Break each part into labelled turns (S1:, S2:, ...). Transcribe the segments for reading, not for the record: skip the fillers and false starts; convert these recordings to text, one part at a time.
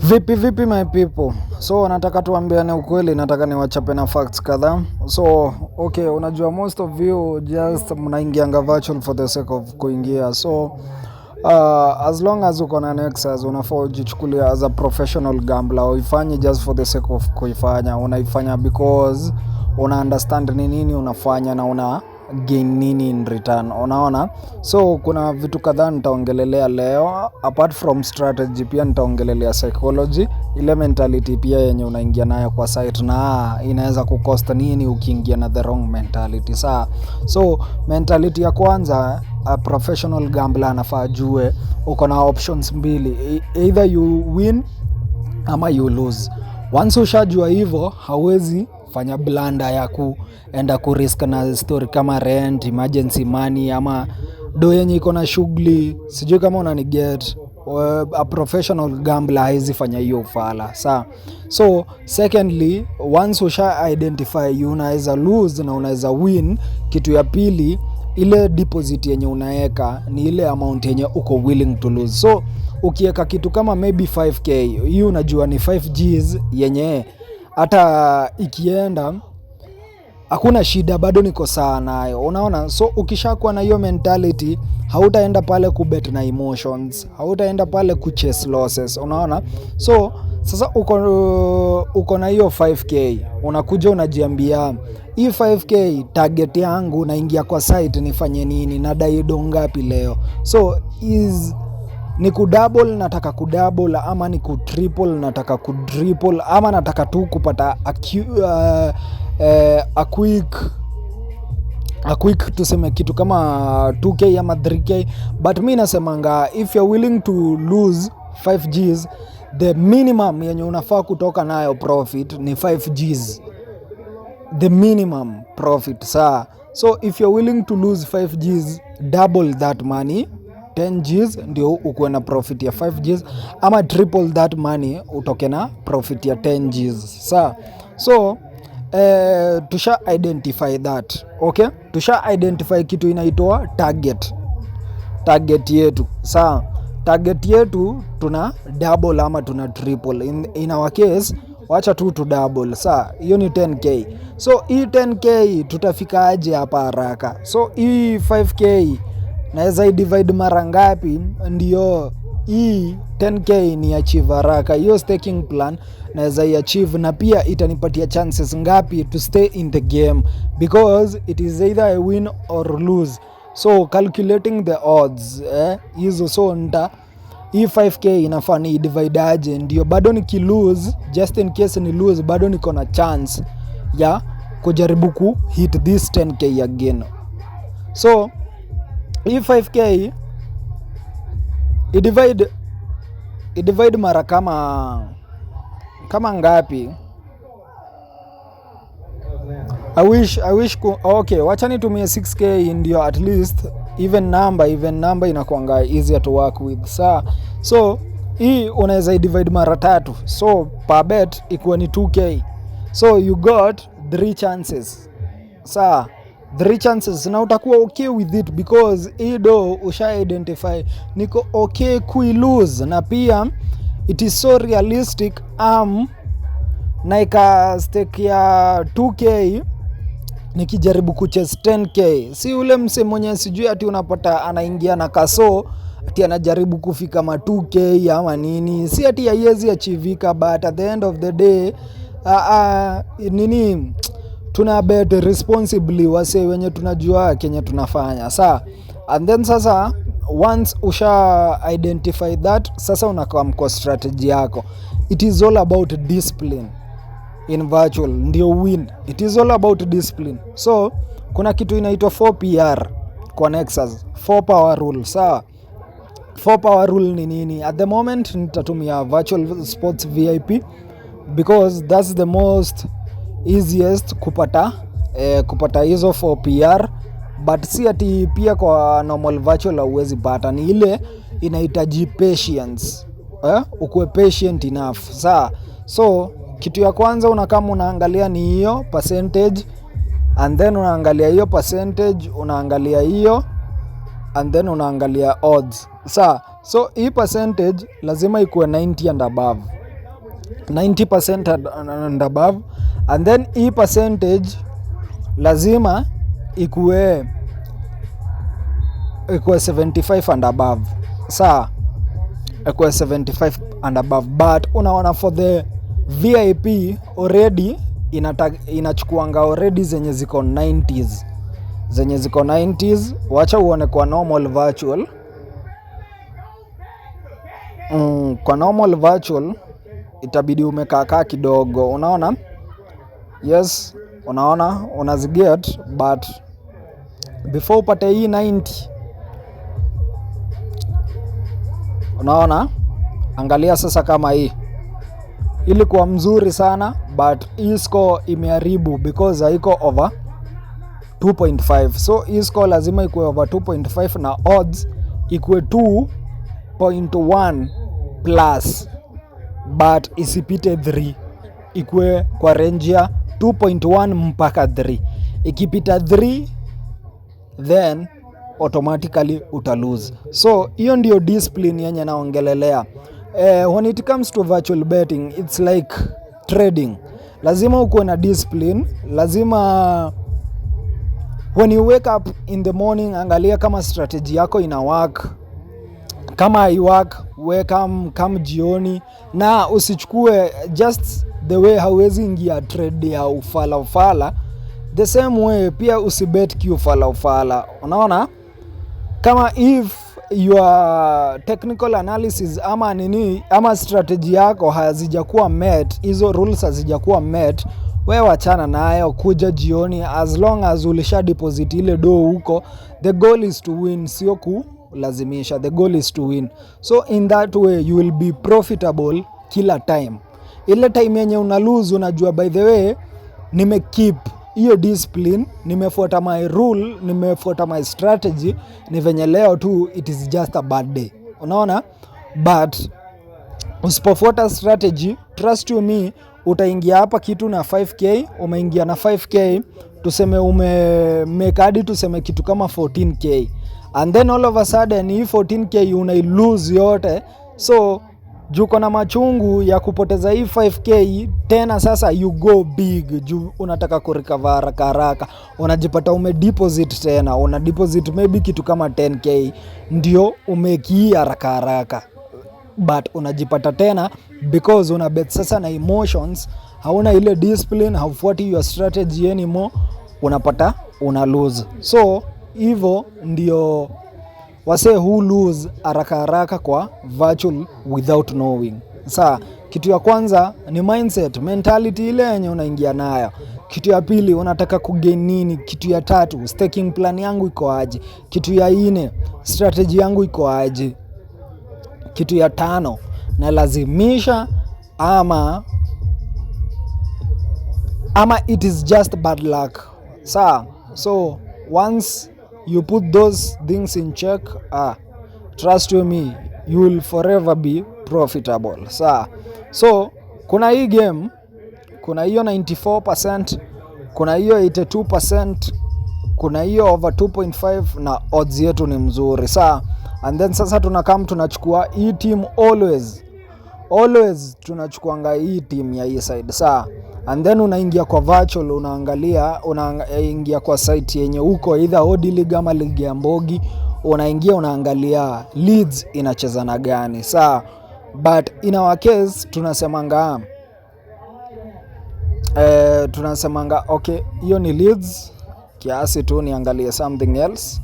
S1: Vipi my people. So nataka tuambiane ukweli, nataka niwachape na facts kadhaa. So okay, unajua most of you just mnaingianga virtual for the sake of kuingia. So as long as uko na Nexus unafaa ujichukulia as a professional gambler. Uifanye just for the sake of kuifanya. Unaifanya because una understand ni nini unafanya na una gain nini in return, unaona. So kuna vitu kadhaa nitaongelelea leo. Apart from strategy, pia nitaongelelea psychology, ile mentality pia yenye unaingia nayo kwa site na inaweza kukosta nini ukiingia na the wrong mentality. So mentality ya kwanza, a professional gambler anafaa ajue uko na options mbili, either you win ama you lose. Once ushajua hivyo, hawezi fanya blanda ya kuenda kurisk na story kama rent, emergency money ama do yenye iko na shughuli. Sijui kama unaniget. A professional gambler haizi fanya hiyo ufala. So secondly, once usha identify you unaweza lose na unaweza win, kitu ya pili, ile deposit yenye unaeka ni ile amount yenye uko willing to lose. So ukieka kitu kama maybe 5k, hiyo unajua ni 5Gs yenye hata ikienda hakuna shida, bado niko sawa nayo, unaona. So ukishakuwa na hiyo mentality, hautaenda pale kubet na emotions, hautaenda pale kuchase losses, unaona. So sasa uko na hiyo 5k, unakuja unajiambia hii 5k target yangu, naingia kwa site nifanye nini, nadai do ngapi leo. So ni kudouble, nataka kudouble, ama ni kutriple, nataka kudriple, ama nataka tu kupata a quick tuseme kitu kama 2k ama 3k. But mi nasemanga, if you're willing to lose 5Gs, the minimum yenye unafaa kutoka nayo profit ni 5Gs, the minimum profit. So if you're willing to lose 5Gs, double that money, 10Gs ndio ukuwe na profit ya 5Gs, ama triple that money utoke na profit ya 10Gs. So tusha identify that, okay. Tusha identify kitu inaitwa target yetu. Target yetu tuna double ama tuna triple. In our case, wacha tu double. Hiyo ni 10k. So hii 10k tutafika aje hapa haraka? So hii 5k naweza divide mara ngapi ndio hii 10k ni achieve haraka? Hiyo staking plan naweza achieve, na pia itanipatia chances ngapi to stay in the game, because it is either I win or lose. So calculating the odds hizo. So hii 5k inafaa ni divide aje ndio bado niki lose, just in case ni lose, bado niko na chance ya kujaribu ku hit this 10k again. So hii 5k i-divide mara kama ngapi? I wish okay, wacha nitumie 6k ndio at least even number inakuanga easier to work with. So hii unaweza i-divide mara 3, so per bet ikuwa ni 2k. So you got 3 chances. 3 chances na utakuwa okay with it, because hii do usha identify niko okay kui lose, na pia it is so realistic. Naika stake ya 2k nikijaribu kuchase 10k. Si ule mse mwenye sijui ati unapata anaingia na kaso ati anajaribu kufika ma 2k ama nini. Si ati haiwezi achivika, but at the end of the day tuna bet responsibly, wase wenye tunajua kenye tunafanya. And then sasa once usha identify that, sasa unakaa mko strategy yako. It is all about discipline in virtual ndio win. It is all about discipline. So kuna kitu inaitwa 4PR kwa Nexus, 4 power rule. 4 power rule ni nini? At the moment nitatumia virtual sports VIP because that's the most easiest kupata hizo 4PR. But si ati pia kwa normal virtual huwezi pata, ni ile inahitaji patience, ukuwe patient enough. So kitu ya kwanza unaangalia ni hiyo percentage, and then unaangalia hiyo percentage, unaangalia hiyo, and then unaangalia odds. So hii percentage lazima ikuwe 90 and above. 90% and above, and then hii percentage lazima ikuwe 75 and above. Saa ikuwe 75 and above, but unaona for the VIP already inachukuanga already zenye ziko 90s. Wacha uone kwa normal virtual. Kwa normal virtual itabidi umekaa kidogo, unaona? Yes, unaona unaziget, but before upate hii 90, unaona, angalia sasa kama hii ilikuwa mzuri sana, but hii score imeharibu because haiko over 2.5. So hii score lazima ikuwe over 2.5 na odds ikuwe 2.1 plus, but isipite 3, ikuwe kwa range ya 2.1 mpaka 3. Ikipita 3 then automatically utalose. So hiyo ndio discipline yenye naongelelea. When it comes to virtual betting, it's like trading. Lazima ukuwe na discipline. Lazima when you wake up in the morning, angalia kama strategy yako ina work. Kama hai work, we come jioni, na usichukue just the way hauwezi ingia trade ya ufala. The same way pia usibet kiufala. Unaona? Kama if your technical analysis ama strategy yako hazijakuwa met, hizo rules hazijakuwa met, wewe wachana nayo, kuja jioni. As long as ulisha deposit ile do huko, the goal is to win, sio kulazimisha. The goal is to win. So in that way you will be profitable kila time. Ile time yenye una lose, unajua by the way nimekeep hiyo discipline, nimefuata my rule, nimefuata my strategy, ni venye leo tu it is just a bad day. Unaona? But usipofuata strategy, trust you me, utaingia hapa kitu na 5k, umeingia na 5k, tuseme umemake hadi tuseme kitu kama 14k, and then all of a sudden hii 14k unailose yote. So juko na machungu ya kupoteza hii 5k tena. Sasa you go big, juu unataka kurecover haraka, unajipata umedeposit tena, una deposit maybe kitu kama 10k ndio umekia haraka, but unajipata tena because una bet sasa na emotions, hauna ile discipline, haufuati your strategy anymore, unapata una lose. So hivyo ndio wase who lose haraka kwa virtual without knowing. Saa kitu ya kwanza ni mindset, mentality ile yenye unaingia nayo. Kitu ya pili, unataka kugain nini? Kitu ya tatu, staking plan yangu iko aje? Kitu ya 4, strategy yangu iko aje? Kitu ya 5, na lazimisha ama it is just bad luck. So once you put those things in check, trust me, you will forever be profitable. So kuna hii game, kuna hiyo 94%, kuna hiyo 82%, kuna hiyo over 2.5 na odds yetu ni mzuri. And then sasa tunachukua hii team always tunachukuanga hii team ya hii side. And then unaingia kwa virtual, unaingia kwa site yenye huko either Odi League ama ligi ya Mbogi, unaangalia leads inacheza na gani. But in our case tunasemanga okay, hiyo ni leads kiasi tu, niangalie something else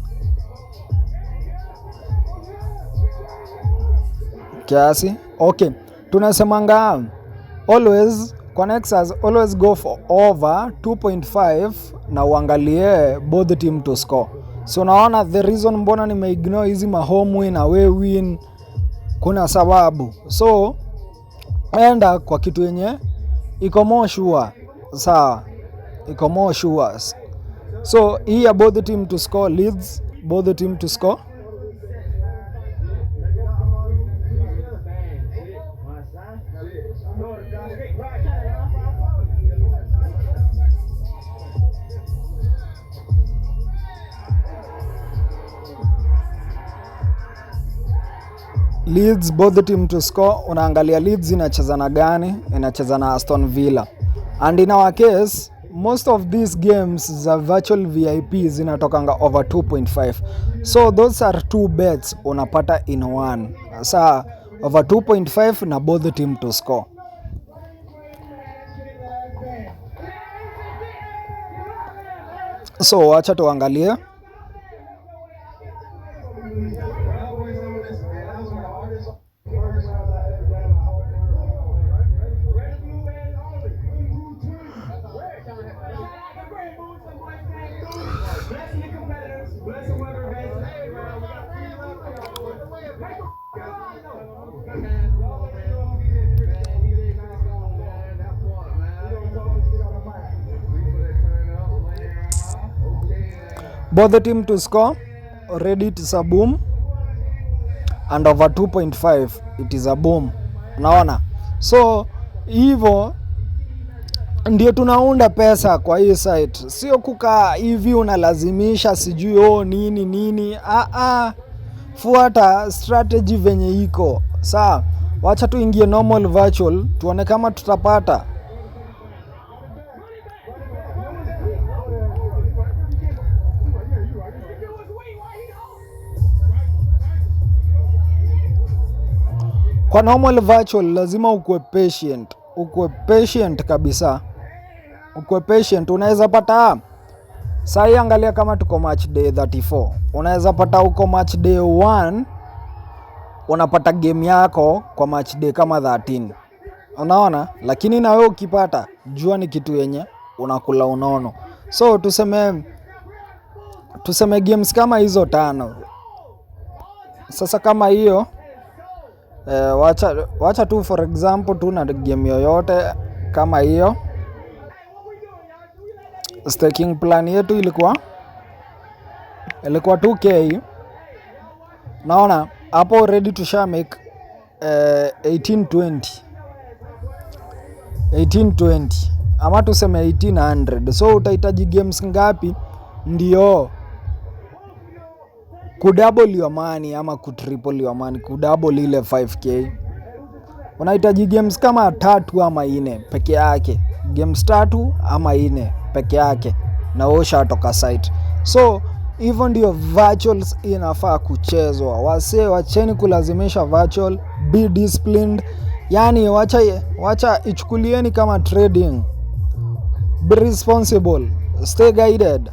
S1: kiasi. Okay, tunasemanga always kwa Nexus, always go for over 2.5 na uangalie both team to score. So unaona the reason mbona nimeignore hizi home win, away win, kuna sababu. So enda kwa kitu yenye iko more sure. Iko more sure. So hii ya both team to score leads, both team to score. Leeds, both team to score. Unaangalia Leeds inacheza na gani? Inacheza na Aston Villa. And in our case, most of these games za virtual VIP zinatokanga over 2.5. So those are two bets unapata in one. Sa over 2.5 na both team to score. So wacha tuangalie. Both the team to score, already it is a boom, and over 2.5 it is a boom. Unaona? So hivyo ndio tunaunda pesa kwa hii site. Sio kukaa hivi unalazimisha sijui nini. Fuata strategy venye iko. Sawa, wacha tuingie normal virtual tuone kama tutapata. Kwa normal virtual lazima ukue patient kabisa. Ukue patient, unaweza pata sai, angalia kama tuko match day 34. Unaweza pata uko match day 1 unapata game yako kwa match day kama 13. Unaona? Lakini na wewe ukipata jua ni kitu yenye unakula unono. So tuseme games kama hizo 5. Sasa kama hiyo wacha tu for example tu na game yoyote kama hiyo. Staking plan yetu ilikuwa 2k. Naona hapo already tusha make 1820 ama tuseme 1800. So utahitaji games ngapi ndio kudouble your money ama kutriple your money, kudouble ile 5k? Unahitaji games kama 3 ama 4 peke yake. Games 3 ama 4 peke yake na osha toka site. So hivyo ndio virtuals inafaa kuchezwa. Wase wacheni kulazimisha virtual, be disciplined. Yani wacha ichukulieni kama trading. Be responsible, stay guided.